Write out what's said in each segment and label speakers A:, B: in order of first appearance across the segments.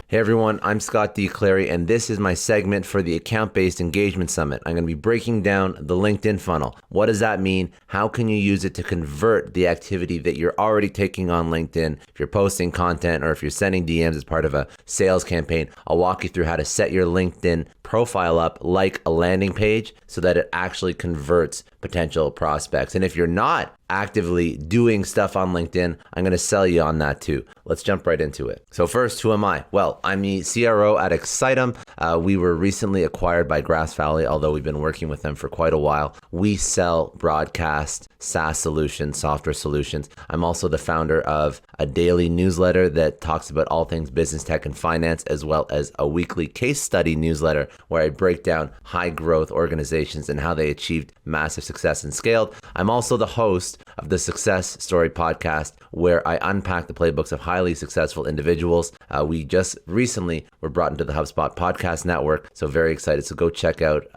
A: Hey everyone, I'm Scott D. Clary, and this is my segment for the Account-Based Engagement Summit. I'm going to be breaking down the LinkedIn funnel. What does that mean? How can you use it to convert the activity that you're already taking on LinkedIn? If you're posting content or if you're sending DMs as part of a sales campaign, I'll walk you through how to set your LinkedIn profile up like a landing page so that it actually converts potential prospects. And if you're not actively doing stuff on LinkedIn, I'm going to sell you on that too. Let's jump right into it. So first, who am I? Well, I'm the CRO at Excitem. We were recently acquired by Grass Valley, although we've been working with them for quite a while. We sell broadcast SaaS solutions, software solutions. I'm also the founder of a daily newsletter that talks about all things business, tech, and finance, as well as a weekly case study newsletter where I break down high growth organizations and how they achieved massive success and scaled. I'm also the host of the Success Story podcast, where I unpack the playbooks of highly successful individuals. We just recently were brought into the HubSpot podcast network, so very excited. So go check out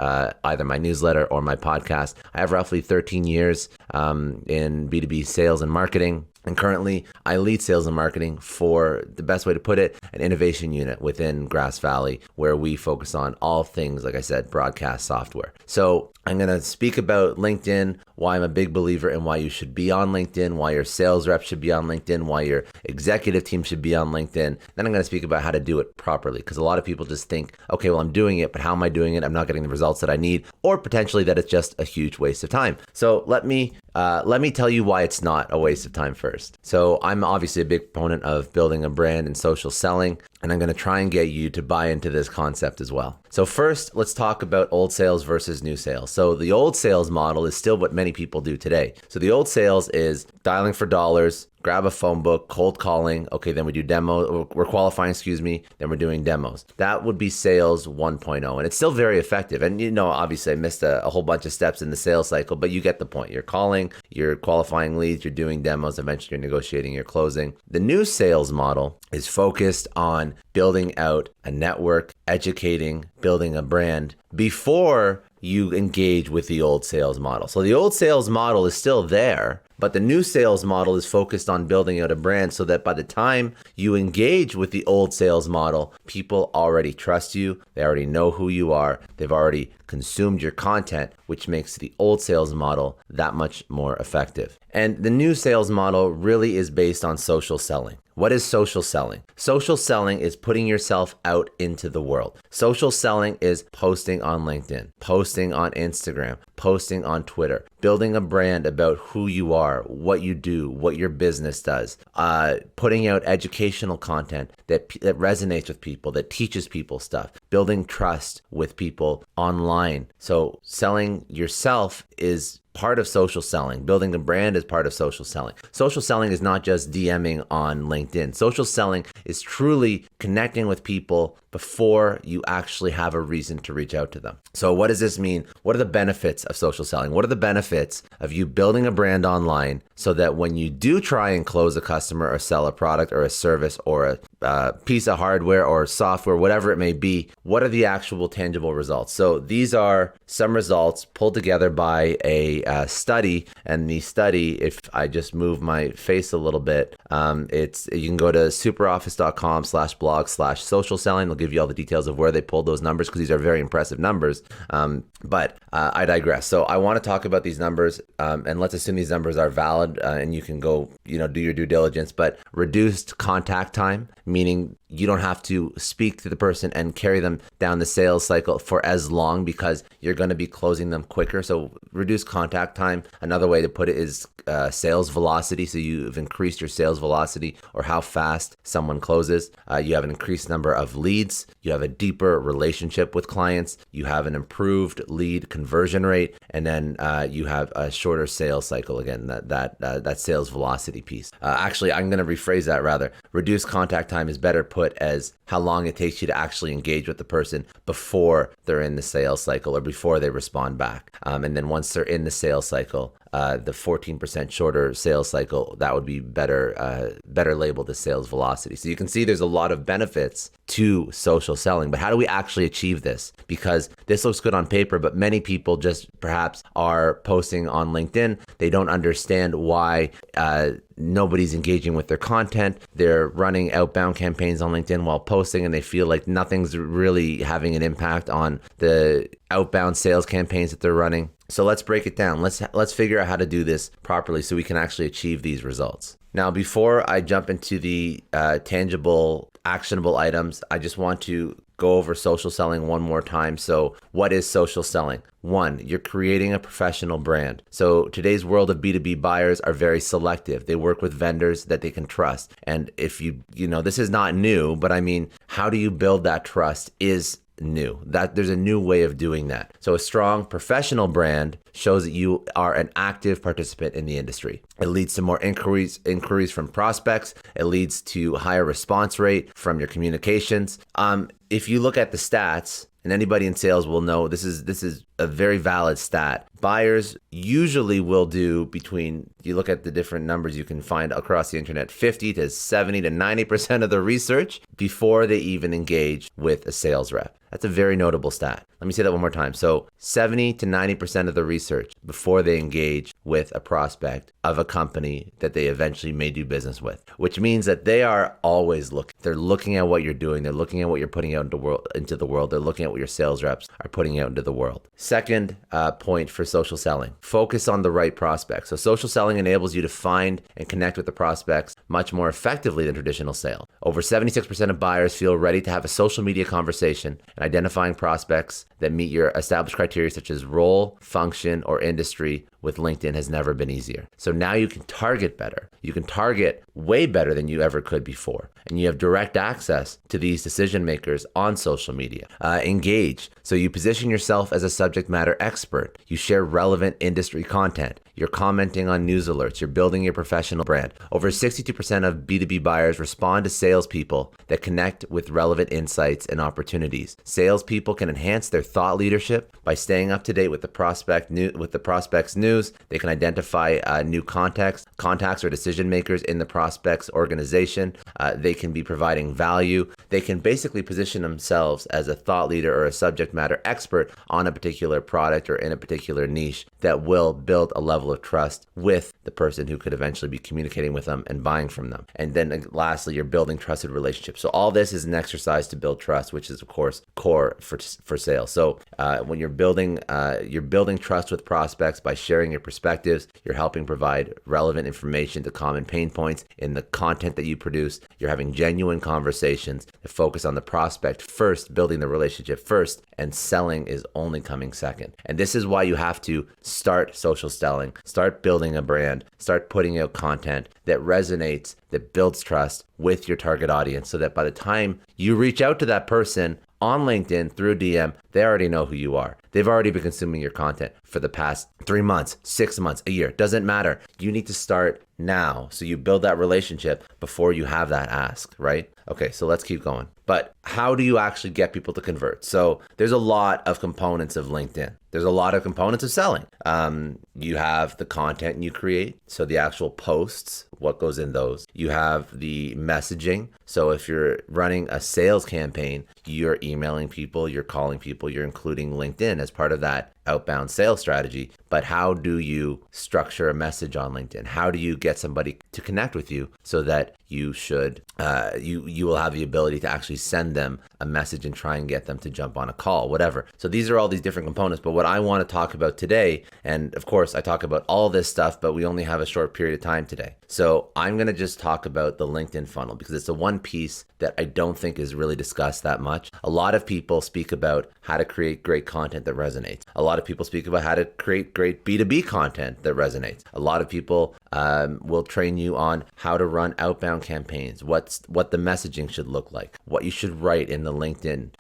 A: either my newsletter or my podcast. I have roughly 13 years in B2B sales and marketing. And currently, I lead sales and marketing for, the best way to put it, an innovation unit within Grass Valley, where we focus on all things, like I said, broadcast software. So I'm going to speak about LinkedIn, why I'm a big believer and why you should be on LinkedIn, why your sales rep should be on LinkedIn, why your executive team should be on LinkedIn. Then I'm going to speak about how to do it properly, because a lot of people just think, okay, well, I'm doing it, but how am I doing it? I'm not getting the results that I need, or potentially that it's just a huge waste of time. So let me tell you why it's not a waste of time first. So I'm obviously a big proponent of building a brand and social selling, and I'm going to try and get you to buy into this concept as well. So first, let's talk about old sales versus new sales. So the old sales model is still what many people do today. So the old sales is dialing for dollars, grab a phone book, cold calling. Okay, then we do demo. We're qualifying, then we're doing demos. That would be sales 1.0, and it's still very effective. And obviously I missed a whole bunch of steps in the sales cycle, but you get the point. You're calling, you're qualifying leads, you're doing demos, eventually you're negotiating, you're closing. The new sales model is focused on building out a network, educating, building a brand before you engage with the old sales model. So the old sales model is still there, but the new sales model is focused on building out a brand so that by the time you engage with the old sales model, people already trust you. They already know who you are. They've already consumed your content, which makes the old sales model that much more effective. And the new sales model really is based on social selling. What is social selling? Social selling is putting yourself out into the world. Social selling is posting on LinkedIn, posting on Instagram, posting on Twitter, building a brand about who you are, what you do, what your business does, putting out educational content that resonates with people, that teaches people stuff, building trust with people online. So selling yourself is part of social selling. Building a brand is part of social selling. Social selling is not just DMing on LinkedIn. Social selling is truly connecting with people before you actually have a reason to reach out to them. So what does this mean? What are the benefits of social selling? What are the benefits of you building a brand online so that when you do try and close a customer or sell a product or a service or a piece of hardware or software, whatever it may be, what are the actual tangible results? So these are some results pulled together by a study. And the study, if I just move my face a little bit, you can go to superoffice.com/blog/social selling. They'll give you all the details of where they pulled those numbers, because these are very impressive numbers. But I digress. So I want to talk about these numbers, and let's assume these numbers are valid, and you can go, do your due diligence. But reduced contact time, meaning you don't have to speak to the person and carry them down the sales cycle for as long because you're going to be closing them quicker. So reduced contact time. Another way to put it is sales velocity. So you've increased your sales velocity, or how fast someone closes. You have an increased number of leads. You have a deeper relationship with clients. You have an improved lead conversion rate, and then you have a shorter sales cycle. Again, that sales velocity piece. Actually, I'm going to rephrase that rather. Reduced contact time is better put as how long it takes you to actually engage with the person before they're in the sales cycle or before they respond back. And then once they're in the sales cycle, the 14% shorter sales cycle, that would be better labeled as sales velocity. So you can see there's a lot of benefits to social selling, but how do we actually achieve this? Because this looks good on paper, but many people just perhaps are posting on LinkedIn. They don't understand why nobody's engaging with their content. They're running outbound campaigns on LinkedIn while posting, and they feel like nothing's really having an impact on the outbound sales campaigns that they're running. So let's break it down. Let's figure out how to do this properly so we can actually achieve these results. Now, before I jump into the tangible, actionable items, I just want to go over social selling one more time. So what is social selling? One, you're creating a professional brand. So today's world of B2B buyers are very selective. They work with vendors that they can trust. And if you know, this is not new, but I mean, how do you build that trust is new. That there's a new way of doing that. So a strong professional brand shows that you are an active participant in the industry. It leads to more inquiries from prospects. It leads to higher response rate from your communications. If you look at the stats, and anybody in sales will know this is a very valid stat. Buyers usually will do between, you look at the different numbers you can find across the internet, 50 to 70 to 90% of the research before they even engage with a sales rep. That's a very notable stat. Let me say that one more time. So 70 to 90% of the research before they engage with a prospect of a company that they eventually may do business with, which means that they are always looking. They're looking at what you're doing. They're looking at what you're putting out into the world. They're looking at what your sales reps are putting out into the world. Second point for social selling, focus on the right prospects. So social selling enables you to find and connect with the prospects much more effectively than traditional sales. Over 76% of buyers feel ready to have a social media conversation, and identifying prospects that meet your established criteria such as role, function, or industry with LinkedIn has never been easier. So now you can target better. You can target way better than you ever could before. And you have direct access to these decision makers on social media. Engage. So you position yourself as a subject matter expert. You share relevant industry content. You're commenting on news alerts. You're building your professional brand. Over 62% of B2B buyers respond to salespeople that connect with relevant insights and opportunities. Salespeople can enhance their thought leadership by staying up to date with the prospect's news. They can identify new contacts or decision makers in the prospect's organization. They can be providing value. They can basically position themselves as a thought leader or a subject matter expert on a particular product or in a particular niche that will build a level of trust with the person who could eventually be communicating with them and buying from them. And then lastly, you're building trusted relationships. So all this is an exercise to build trust, which is of course core for sales. So when you're building trust with prospects by sharing your perspectives, you're helping provide relevant information to common pain points in the content that you produce. You're having genuine conversations that focus on the prospect first, building the relationship first, and selling is only coming second. And this is why you have to start social selling, start building a brand, start putting out content that resonates, that builds trust with your target audience, so that by the time you reach out to that person on LinkedIn through DM, they already know who you are. They've already been consuming your content for the past 3 months, 6 months, a year. Doesn't matter. You need to start now. So you build that relationship before you have that ask, right? Okay, so let's keep going. But how do you actually get people to convert? So there's a lot of components of LinkedIn. There's a lot of components of selling. You have the content you create. So the actual posts, what goes in those. You have the messaging. So if you're running a sales campaign, you're emailing people, you're calling people, you're including LinkedIn as part of that outbound sales strategy. But how do you structure a message on LinkedIn? How do you get somebody to connect with you so that you will have the ability to actually send them a message and try and get them to jump on a call, whatever. So these are all these different components. But what I want to talk about today, and of course I talk about all this stuff, but we only have a short period of time today. So I'm going to just talk about the LinkedIn funnel because it's the one piece that I don't think is really discussed that much. A lot of people speak about how to create great content that resonates. A lot of people speak about how to create great B2B content that resonates. A lot of people will train you on how to run outbound campaigns, what the messaging should look like, what you should write in the LinkedIn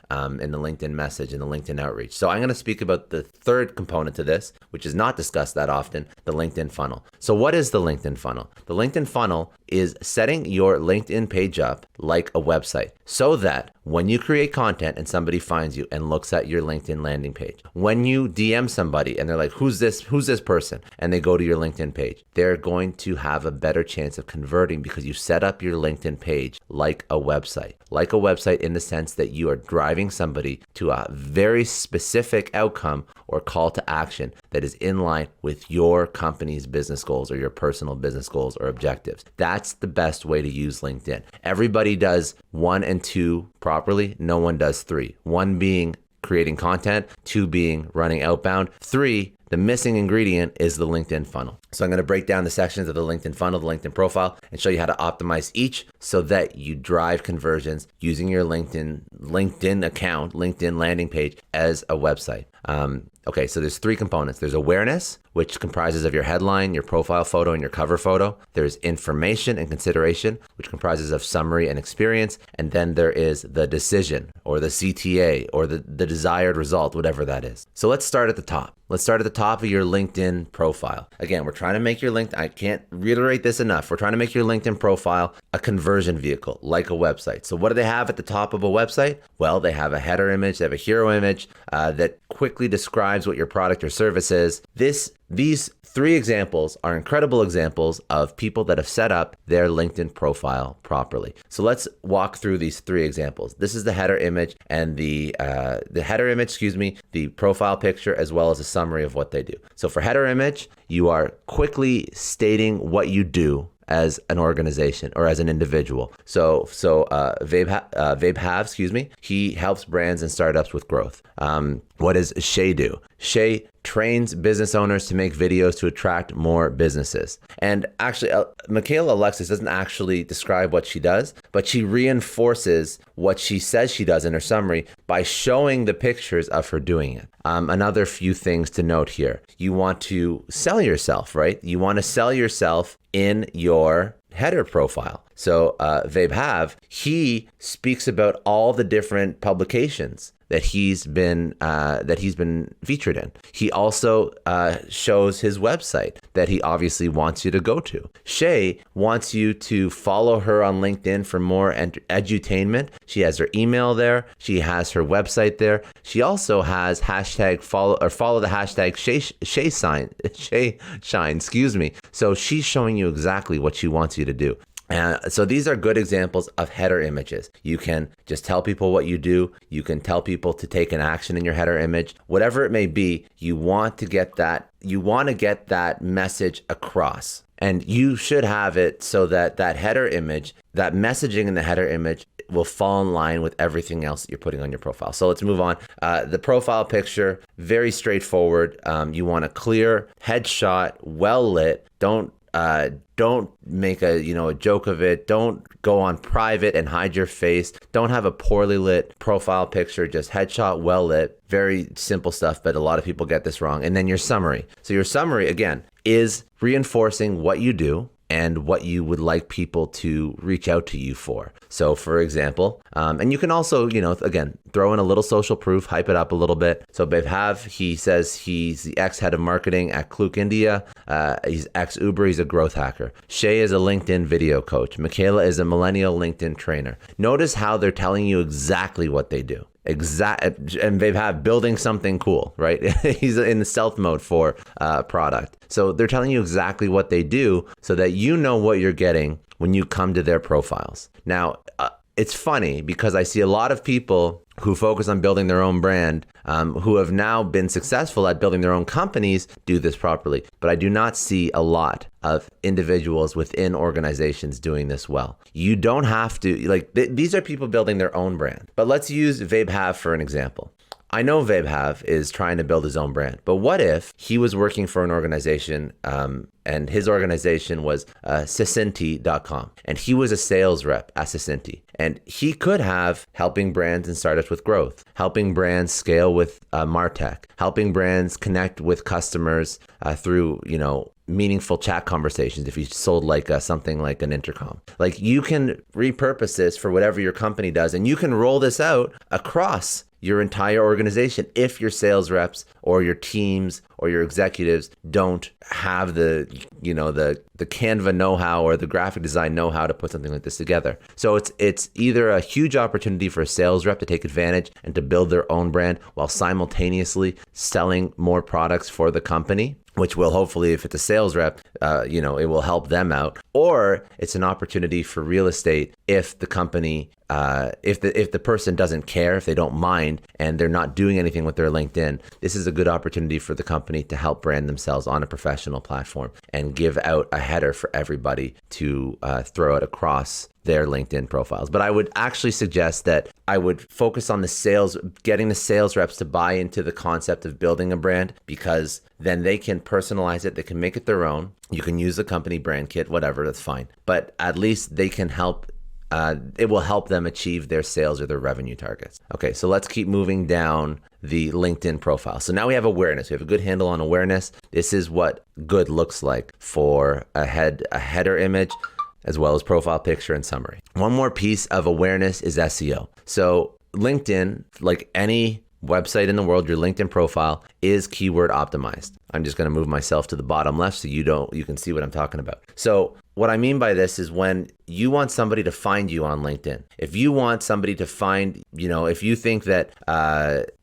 A: message, in the LinkedIn outreach. So I'm going to speak about the third component to this, which is not discussed that often, the LinkedIn funnel. So what is the LinkedIn funnel? The LinkedIn funnel is setting your LinkedIn page up like a website so that when you create content and somebody finds you and looks at your LinkedIn landing page, when you DM somebody and they're like, who's this person? And they go to your LinkedIn page, they're going to have a better chance of converting because you set up your LinkedIn page like a website in the sense that you are driving somebody to a very specific outcome or call to action that is in line with your company's business goals or your personal business goals or objectives. That's the best way to use LinkedIn. Everybody does 1 and 2 properly. No one does 3. 1 being creating content, 2 being running outbound, 3, the missing ingredient is the LinkedIn funnel. So I'm going to break down the sections of the LinkedIn funnel, the LinkedIn profile, and show you how to optimize each so that you drive conversions using your LinkedIn account, LinkedIn landing page as a website. Okay, so there's 3 components. There's awareness, which comprises of your headline, your profile photo, and your cover photo. There's information and consideration, which comprises of summary and experience. And then there is the decision or the CTA or the desired result, whatever that is. So let's start at the top. Let's start at the top of your LinkedIn profile. Again, we're trying to make your LinkedIn, I can't reiterate this enough. We're trying to make your LinkedIn profile a conversion vehicle, like a website. So what do they have at the top of a website? Well, they have a header image, they have a hero image that quickly describes what your product or service is. These 3 examples are incredible examples of people that have set up their LinkedIn profile properly. So let's walk through these 3 examples. This is the header image and the profile picture, as well as a summary of what they do. So for header image, you are quickly stating what you do as an organization or as an individual. So Vabe, he helps brands and startups with growth. What does Shay do? Shay trains business owners to make videos to attract more businesses. And actually, Michaela Alexis doesn't actually describe what she does, but she reinforces what she says she does in her summary by showing the pictures of her doing it. Another few things to note here. You want to sell yourself, right? You want to sell yourself in your header profile. So Vabe, he speaks about all the different publications that he's been featured in. He also shows his website that he obviously wants you to go to. Shay wants you to follow her on LinkedIn for more edutainment. She has her email there. She has her website there. She also has follow the hashtag Shay Shine. So she's showing you exactly what she wants you to do. So these are good examples of header images. You can just tell people what you do. You can tell people to take an action in your header image. Whatever it may be, you want to get that message across. And you should have it so that that header image, that messaging in the header image will fall in line with everything else that you're putting on your profile. So let's move on. The profile picture, very straightforward. You want a clear headshot, well lit. Don't make a joke of it. Don't go on private and hide your face. Don't have a poorly lit profile picture, just headshot, well lit. Very simple stuff, but a lot of people get this wrong. And then your summary. So your summary, again, is reinforcing what you do and what you would like people to reach out to you for. So for example, and you can also, again, throw in a little social proof, hype it up a little bit. So Bev, he says he's the ex-head of marketing at Klook India. He's ex-Uber, he's a growth hacker. Shay is a LinkedIn video coach. Michaela is a millennial LinkedIn trainer. Notice how they're telling you exactly what they do. And they've had building something cool, right? He's in the stealth mode for product. So they're telling you exactly what they do so that you know what you're getting when you come to their profiles. Now, it's funny because I see a lot of people who focus on building their own brand, who have now been successful at building their own companies, do this properly. But I do not see a lot of individuals within organizations doing this well. You don't have to, these are people building their own brand. But let's use Vabe for an example. I know Vabe is trying to build his own brand, but what if he was working for an organization and his organization was Sicinti.com and he was a sales rep at Sicinti, and he could have helping brands and startups with growth, helping brands scale with MarTech, helping brands connect with customers through, meaningful chat conversations if you sold something like an intercom. You can repurpose this for whatever your company does, and you can roll this out across your entire organization if your sales reps or your teams or your executives don't have the Canva know-how or the graphic design know-how to put something like this together. So it's either a huge opportunity for a sales rep to take advantage and to build their own brand while simultaneously selling more products for the company, which will hopefully, if it's a sales rep, it will help them out. Or it's an opportunity for real estate if the company, if the person doesn't care, if they don't mind, and they're not doing anything with their LinkedIn. This is a good opportunity for the company to help brand themselves on a professional platform and give out a header for everybody to throw it across their LinkedIn profiles. But I would actually suggest that I would focus on the sales, getting the sales reps to buy into the concept of building a brand, because then they can personalize it. They can make it their own. You can use the company brand kit, whatever, that's fine. But at least they can help. It will help them achieve their sales or their revenue targets. Okay, so let's keep moving down the LinkedIn profile. So now we have awareness. We have a good handle on awareness. This is what good looks like for a header image, as well as profile picture and summary. One more piece of awareness is SEO. So LinkedIn, like any website in the world, your LinkedIn profile is keyword optimized. I'm just going to move myself to the bottom left so you can see what I'm talking about. So what I mean by this is when you want somebody to find you on LinkedIn, if you want somebody to find, if you think that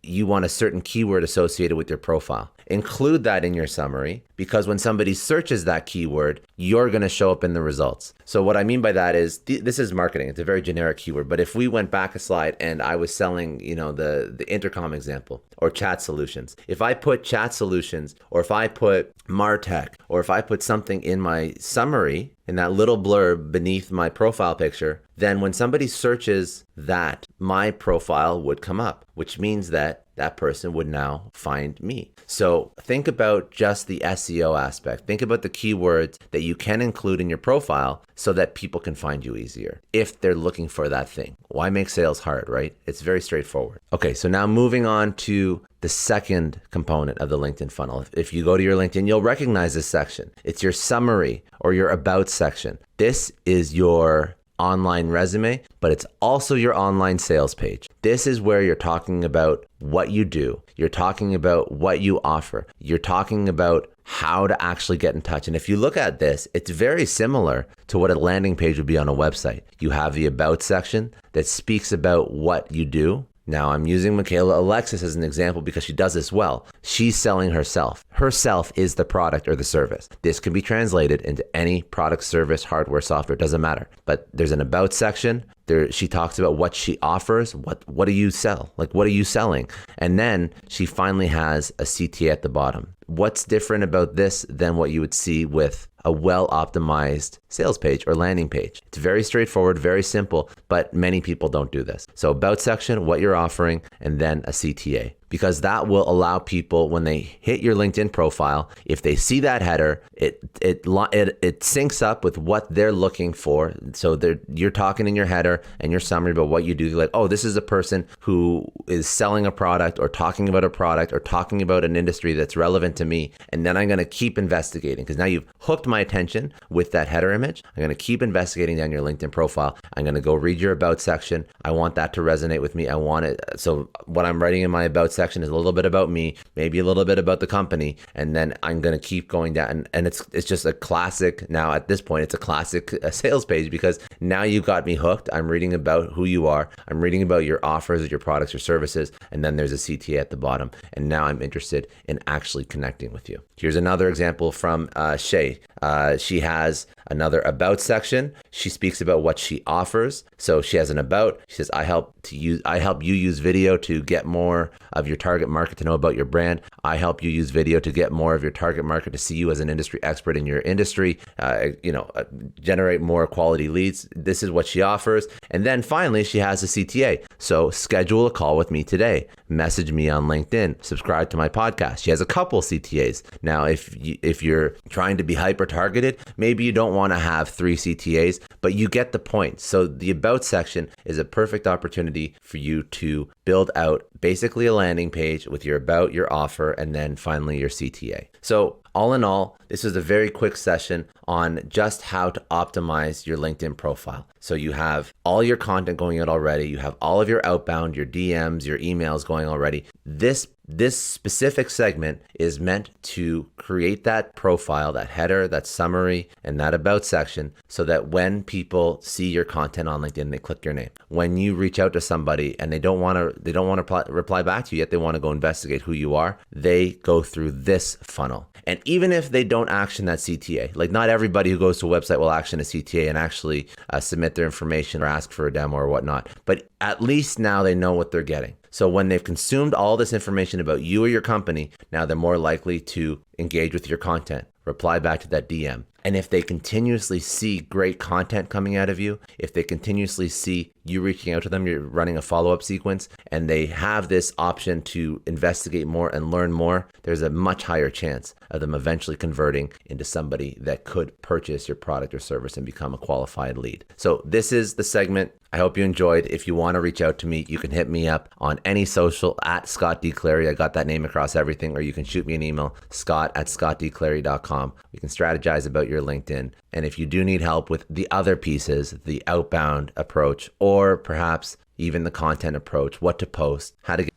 A: you want a certain keyword associated with your profile, include that in your summary, because when somebody searches that keyword, you're going to show up in the results. So what I mean by that is, this is marketing. It's a very generic keyword. But if we went back a slide and I was selling, the intercom example or chat solutions, if I put chat solutions, or if I put MarTech, or if I put something in my summary, in that little blurb beneath my profile picture, then when somebody searches that, my profile would come up, which means that that person would now find me. So think about just the SEO aspect. Think about the keywords that you can include in your profile so that people can find you easier if they're looking for that thing. Why make sales hard, right? It's very straightforward. Okay, so now moving on to the second component of the LinkedIn funnel. If you go to your LinkedIn, you'll recognize this section. It's your summary or your about section. This is your online resume, but it's also your online sales page. This is where you're talking about what you do. You're talking about what you offer. You're talking about how to actually get in touch. And if you look at this, it's very similar to what a landing page would be on a website. You have the about section that speaks about what you do. Now, I'm using Michaela Alexis as an example because she does this well. She's selling herself. Herself is the product or the service. This can be translated into any product, service, hardware, software, doesn't matter. But there's an about section. There, she talks about what she offers. What do you sell? Like, what are you selling? And then she finally has a CTA at the bottom. What's different about this than what you would see with a well-optimized sales page or landing page? It's very straightforward, very simple, but many people don't do this. So about section, what you're offering, and then a CTA. Because that will allow people, when they hit your LinkedIn profile, if they see that header, it syncs up with what they're looking for. So you're talking in your header and your summary about what you do. You're like, oh, this is a person who is selling a product or talking about a product or talking about an industry that's relevant to me. And then I'm going to keep investigating, because now you've hooked my attention with that header image. I'm going to keep investigating down your LinkedIn profile. I'm going to go read your about section. I want that to resonate with me. I want it. So what I'm writing in my about section is a little bit about me, maybe a little bit about the company, and then I'm going to keep going down. And it's just a classic. Now at this point, it's a classic sales page, because now you got me hooked. I'm reading about who you are. I'm reading about your offers, your products, your services, and then there's a CTA at the bottom. And now I'm interested in actually connecting with you. Here's another example from Shay. She has another about section. She speaks about what she offers. So she has an about. She says, I help you use video to get more of your target market to know about your brand. I help you use video to get more of your target market to see you as an industry expert in your industry, generate more quality leads. This is what she offers. And then finally, she has a CTA. So schedule a call with me today. Message me on LinkedIn. Subscribe to my podcast. She has a couple CTAs. Now, if you're trying to be hyper targeted, maybe you don't want to have 3 CTAs, but you get the point. So the about section is a perfect opportunity for you to build out basically a landing page with your about, your offer, and then finally your CTA. So all in all, this is a very quick session on just how to optimize your LinkedIn profile. So you have all your content going out already. You have all of your outbound, your DMs, your emails going already. This specific segment is meant to create that profile, that header, that summary, and that about section so that when people see your content on LinkedIn, they click your name. When you reach out to somebody and they don't want to reply back to you yet, they want to go investigate who you are, they go through this funnel. And even if they don't action that CTA, like not everybody who goes to a website will action a CTA and actually submit their information or ask for a demo or whatnot, but at least now they know what they're getting. So when they've consumed all this information about you or your company, now they're more likely to engage with your content, reply back to that DM. And if they continuously see great content coming out of you, if they continuously see you reaching out to them, you're running a follow-up sequence, and they have this option to investigate more and learn more, there's a much higher chance of them eventually converting into somebody that could purchase your product or service and become a qualified lead. So this is the segment. I hope you enjoyed. If you want to reach out to me, you can hit me up on any social at Scott D. Clary. I got that name across everything. Or you can shoot me an email, scott@scottdclary.com. We can strategize about your LinkedIn. And if you do need help with the other pieces, the outbound approach, or perhaps even the content approach, what to post, how to get